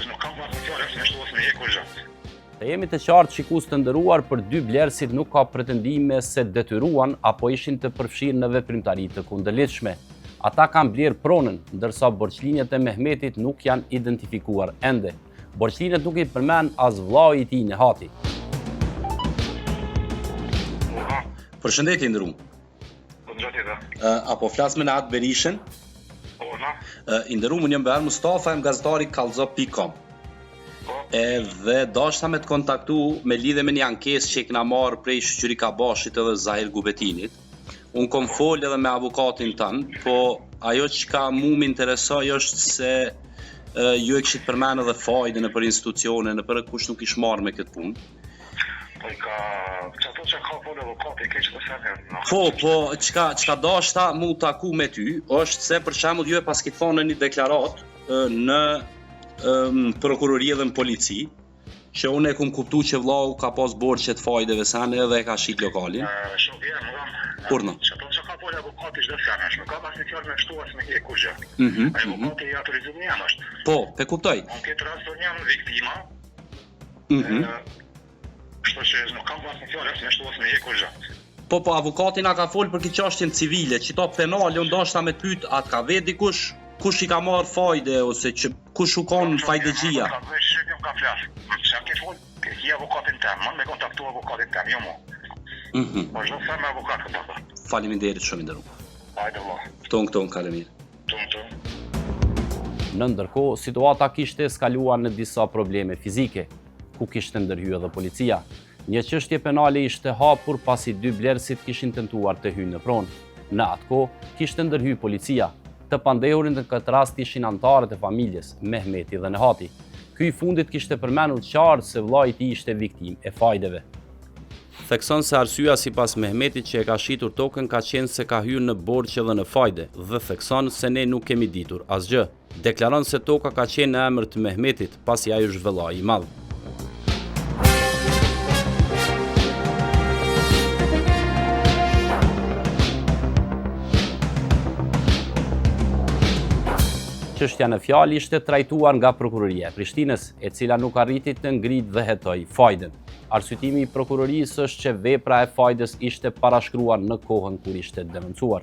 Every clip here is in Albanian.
që nuk kam pas në fjallë, me shtuas me hekur gjatë. Të jemi të qartë shikues të nderuar, për dy blerësit nuk ka pretendime se detyruan apo ishin të përfshirë në veprimtari të kundërlidhshme. Ata kanë blerë pronën, ndërsa borxhlinjet e Mehmetit nuk janë identifikuar ende. Borxhlinjet nuk i përmend as vllau i tij Nehati. Përshëndetje ndërum. Apo flas me Nahat Berishën? I ndërum, unë jam Behar Mustafa, jam gazetari kallzo.com. Edhe dashta me të kontaktu me lidhe me një ankesë që i kena marrë prej Shoqëri Kabashit edhe Zahir Gubetinit. Unë kom folë edhe me avokatin tanë, po ajo që ka mu më interesoj është se ju e kishit përmenë edhe fajde në për institucione, në për kush nuk ish marrë me këtë punë. Po, çka dashta mu taku me ty, është se për shembull ju e paskit thonë në një deklarat në prokurori dhe në polici, që unë e kum kuptu që vllau ka pas borxhe të fajdeve sane edhe e ka shit lokalin. Urno. Që ka folë avokati çdo sene, nuk ka pas një fjalë me shtuas me hekur gjatë. Avokati i autorizim jam është. Po, pe kuptoj. Në këtë rast unë jam viktima. Kështu që nuk kam pas një fjalë me shtuas me hekur gjatë. Po, avokati na ka folë për këtë çështjen civile, që to penale, unë dashta me pyet, atë ka vetë dikush kush i ka marrë fajde ose që kush u kon fajdegjia? Ka flas. Sa ke fol, ke avokatin tëm, më kontaktu avokatin tëm, jo mo. Po çdo sa me avokat kontakto. Faleminderit shumë ndërum. Hajde valla. Ton kalemir. Ton. Në ndërkohë, situata kishte eskaluar në disa probleme fizike, ku kishte ndërhyrë edhe policia. Një çështje penale ishte hapur pasi dy blerësit kishin tentuar të hyjnë në pronë. Në atë kohë kishte ndërhyrë policia. Të pandehurin në këtë rast ishin antarët e familjes, Mehmeti dhe Nehati. Ky i fundit kishte përmendur qartë se vllai i tij ishte viktimë e fajdeve. Thekson se arsyeja sipas Mehmetit që e ka shitur tokën ka qenë se ka hyrë në borxhe dhe në fajde, dhe thekson se ne nuk kemi ditur asgjë. Deklaron se toka ka qenë në emër të Mehmetit, pasi ai është vëllai i madh. Çështja në fjalë ishte trajtuar nga prokuroria e Prishtinës, e cila nuk arriti të ngritë dhe hetoi fajden. Arsyetimi i prokurorisë është që vepra e fajdes ishte parashkruar në kohën kur ishte denoncuar.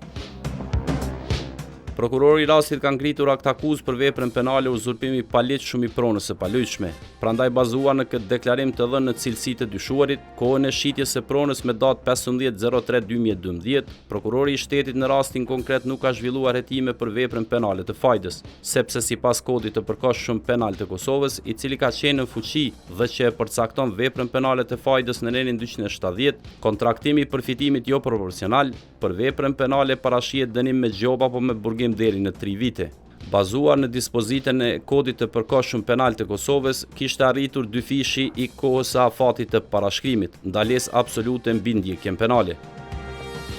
Prokurori i rastit ka ngritur akt akuzë për veprën penale uzurpimi paleqshëm i pronës së palojshme. Prandaj bazuar në këtë deklarim të dhënë në cilësi të dyshuarit, kohën e shitjes së pronës me datë 15/03/2012, prokurori i shtetit në rastin konkret nuk ka zhvilluar hetime për veprën penale të fajdes, sepse sipas kodit të përkohshëm penal të Kosovës, i cili ka qenë në fuqi dhe që e përcakton veprën penale të fajdes në nenin 270, kontraktimi i përfitimit jo proporcional për veprën penale parashihet dënim me gjob apo me burgim deri në 3 vite. Bazuar në dispozitën e kodit të përkohshëm penal të Kosovës, kishte arritur dyfishi i kohës së afatit të parashkrimit, ndalesë absolute mbi ndjekjen penale.